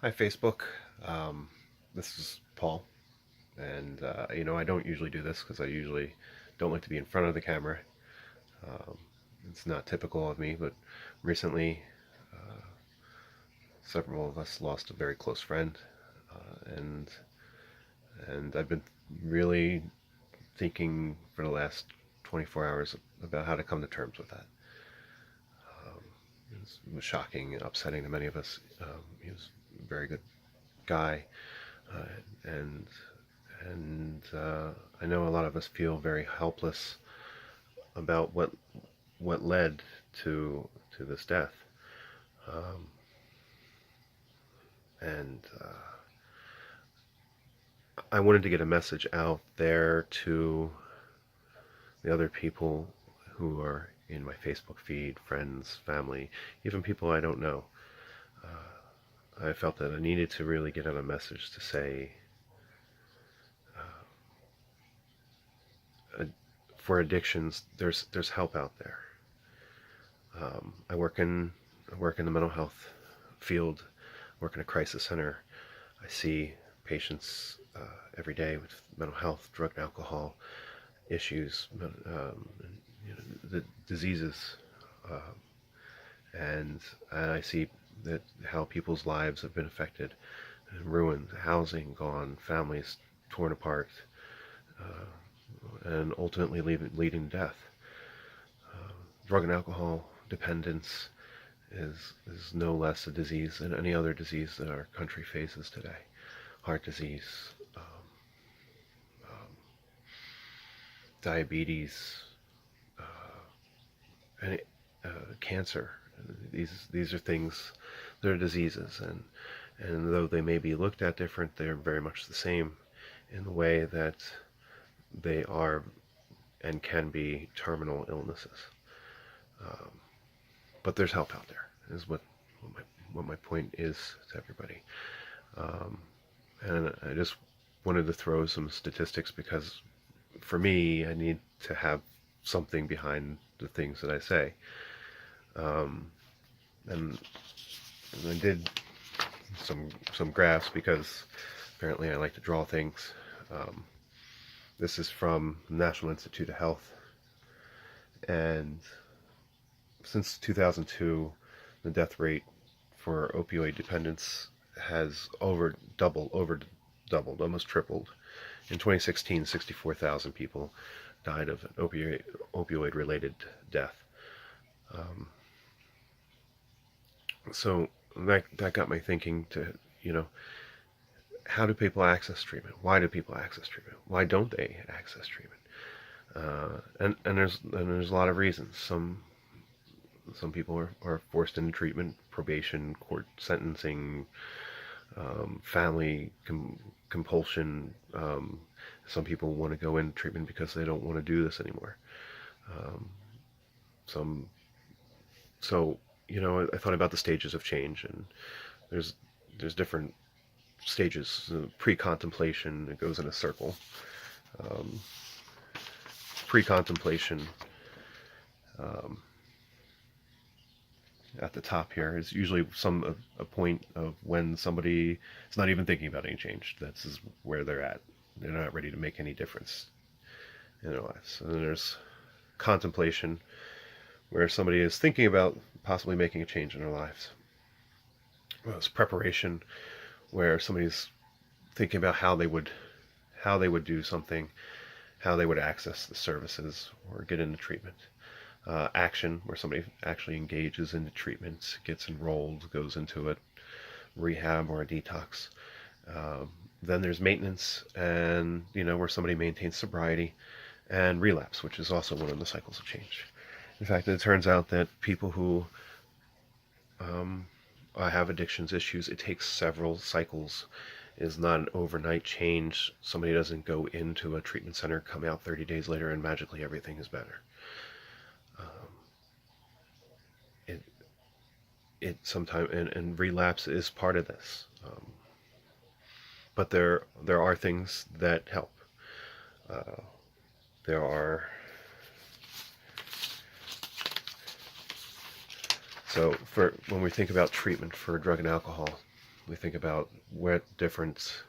Hi, Facebook. This is Paul, and I don't usually do this because I usually don't like to be in front of the camera. Um, it's not typical of me, but recently several of us lost a very close friend, and I've been really thinking for the last 24 hours about how to come to terms with that. It was shocking and upsetting to many of us. He was a very good guy, uh, and and I know a lot of us feel very helpless about what led to this death, and I wanted to get a message out there to the other people who are in my Facebook feed, friends, family, even people I don't know. I felt that I needed to really get out a message to say, for addictions, there's help out there. I work in the mental health field, work in a crisis center. I see patients every day with mental health, drug and alcohol issues, the diseases, and I see that how people's lives have been affected and ruined, housing gone, families torn apart, and ultimately leading to death. Drug and alcohol dependence is no less a disease than any other disease that our country faces today. Heart disease, diabetes, and cancer. These are things, they're diseases, and though they may be looked at different, they're very much the same in the way that they are and can be terminal illnesses. But there's help out there, is what my point is to everybody. And I just wanted to throw some statistics because for me, I need to have something behind the things that I say. And, and I did some graphs because apparently I like to draw things. This is from the National Institute of Health, and since 2002, the death rate for opioid dependence has over doubled, almost tripled. In 2016, 64,000 people died of an opioid-related death. So that got me thinking to, how do people access treatment? Why do people access treatment? Why don't they access treatment? And there's a lot of reasons. Some people are forced into treatment, probation, court sentencing, family compulsion. Some people want to go into treatment because they don't want to do this anymore. Some so I thought about the stages of change, and there's different stages. Pre-contemplation, it goes in a circle. Pre-contemplation, at the top here is usually a point of when somebody is not even thinking about any change. That's where they're at. They're not ready to make any difference in their lives. And then there's contemplation, where somebody is thinking about possibly making a change in their lives. Well, it's preparation, where somebody's thinking about how they would do something, how they would access the services or get into treatment. Action, where somebody actually engages into treatment, gets enrolled, goes into a rehab or a detox. Then there's maintenance, and where somebody maintains sobriety, and relapse, which is also one of the cycles of change. In fact, it turns out that people who have addictions issues, it takes several cycles. It is not an overnight change. Somebody doesn't go into a treatment center, come out 30 days later, and magically everything is better. It sometimes, and relapse is part of this. But there are things that help. There are So for when we think about treatment for drug and alcohol, we think about what different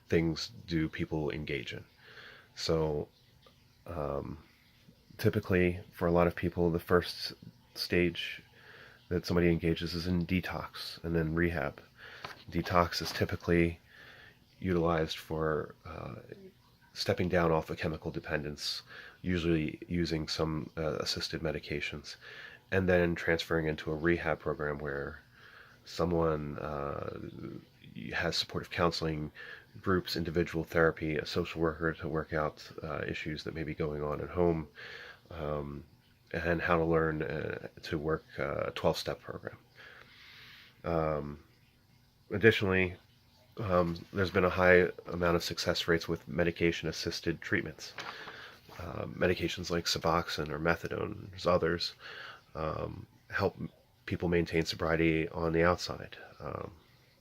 things do people engage in. So typically, for a lot of people, the first stage that somebody engages is in detox and then rehab. Detox is typically utilized for stepping down off a chemical dependence, usually using some assisted medications, and then transferring into a rehab program where someone has supportive counseling, groups, individual therapy, a social worker to work out issues that may be going on at home, um, and how to learn to work a 12-step program. Additionally, there's been a high amount of success rates with medication-assisted treatments. Medications like Suboxone or Methadone, there's others, help people maintain sobriety on the outside.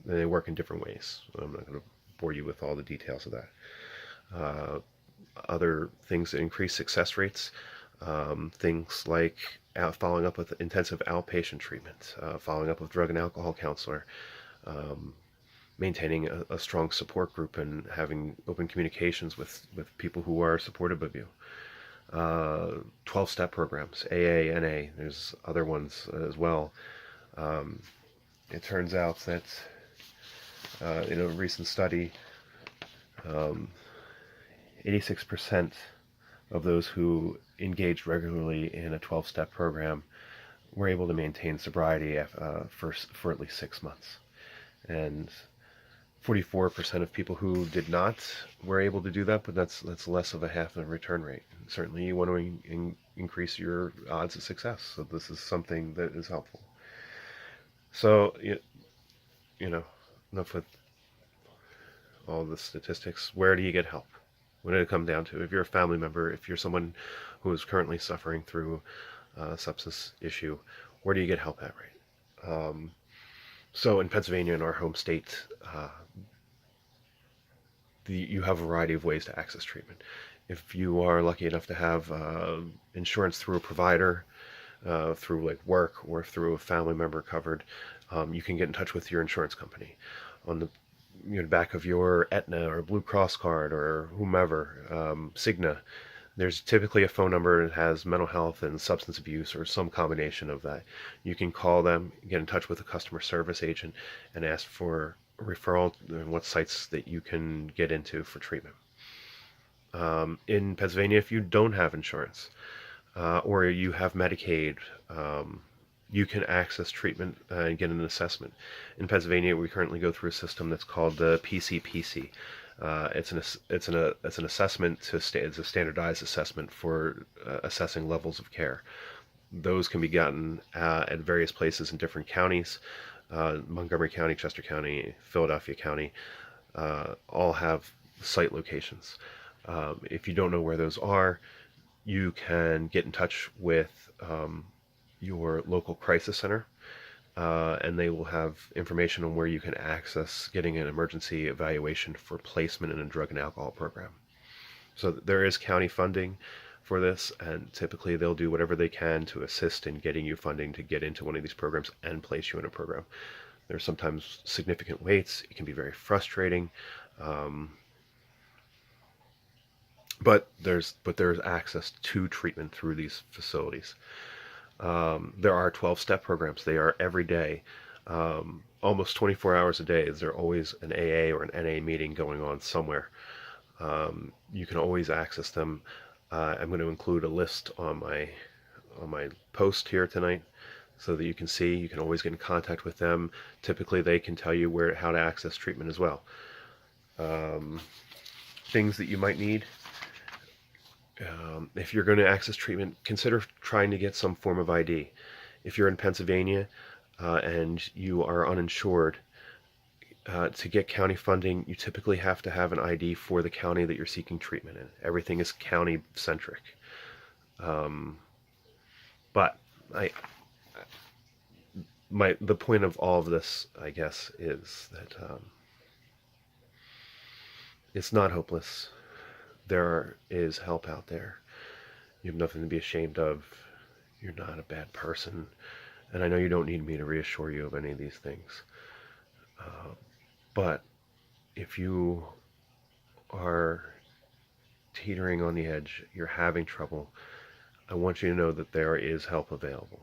They work in different ways. I'm not going to bore you with all the details of that. Other things that increase success rates, things like following up with intensive outpatient treatment, following up with drug and alcohol counselor, maintaining a strong support group and having open communications with people who are supportive of you. 12-step programs, AA, NA, there's other ones as well. It turns out that in a recent study, 86% of those who engaged regularly in a 12-step program were able to maintain sobriety for at least 6 months. And 44% of people who did not were able to do that, but that's less of a half of a return rate. Certainly you want to increase your odds of success, so this is something that is helpful. So, enough with all the statistics. Where do you get help? What did it come down to? If you're a family member, if you're someone who is currently suffering through a substance issue, where do you get help at, right? So in Pennsylvania, in our home state, you have a variety of ways to access treatment. If you are lucky enough to have insurance through a provider, through like work or through a family member covered, you can get in touch with your insurance company. On the back of your Aetna or Blue Cross card or whomever, Cigna, there's typically a phone number that has mental health and substance abuse or some combination of that. You can call them, get in touch with a customer service agent, and ask for a referral and what sites that you can get into for treatment. In Pennsylvania, if you don't have insurance or you have Medicaid, you can access treatment and get an assessment. In Pennsylvania, we currently go through a system that's called the PCPC. It's an assessment it's a standardized assessment for assessing levels of care. Those can be gotten at various places in different counties. Montgomery County, Chester County, Philadelphia County, all have site locations. If you don't know where those are, you can get in touch with your local crisis center, and they will have information on where you can access getting an emergency evaluation for placement in a drug and alcohol program. So there is county funding for this, and typically they'll do whatever they can to assist in getting you funding to get into one of these programs and place you in a program. There's sometimes significant waits. It can be very frustrating. But there's access to treatment through these facilities. There are 12-step programs. They are every day, almost 24 hours a day. There's always an AA or an NA meeting going on somewhere. You can always access them. I'm going to include a list on my post here tonight, so that you can see. You can always get in contact with them. Typically, they can tell you how to access treatment as well. Things that you might need. If you're going to access treatment, consider trying to get some form of ID. If you're in Pennsylvania and you are uninsured, to get county funding, you typically have to have an ID for the county that you're seeking treatment in. Everything is county-centric. But the point of all of this, I guess, is that it's not hopeless. There is help out there. You have nothing to be ashamed of. You're not a bad person. And I know you don't need me to reassure you of any of these things. But if you are teetering on the edge, you're having trouble, I want you to know that there is help available.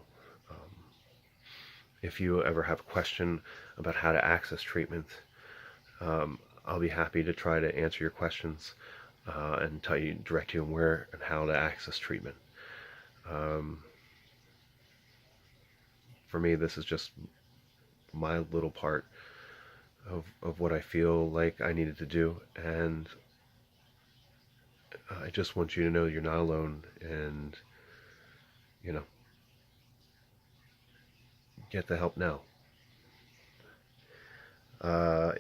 If you ever have a question about how to access treatment, I'll be happy to try to answer your questions and direct you on where and how to access treatment. For me, this is just my little part of what I feel like I needed to do, and I just want you to know you're not alone, and you know, get the help now.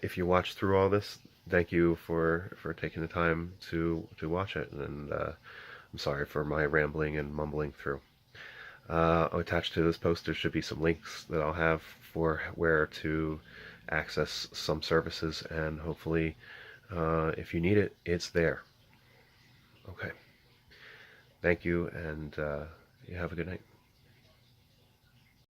If you watched through all this, thank you for taking the time to watch it, and I'm sorry for my rambling and mumbling through. Attached to this post, there should be some links that I'll have for where to access some services, and hopefully, if you need it, it's there. Okay. Thank you, and you have a good night.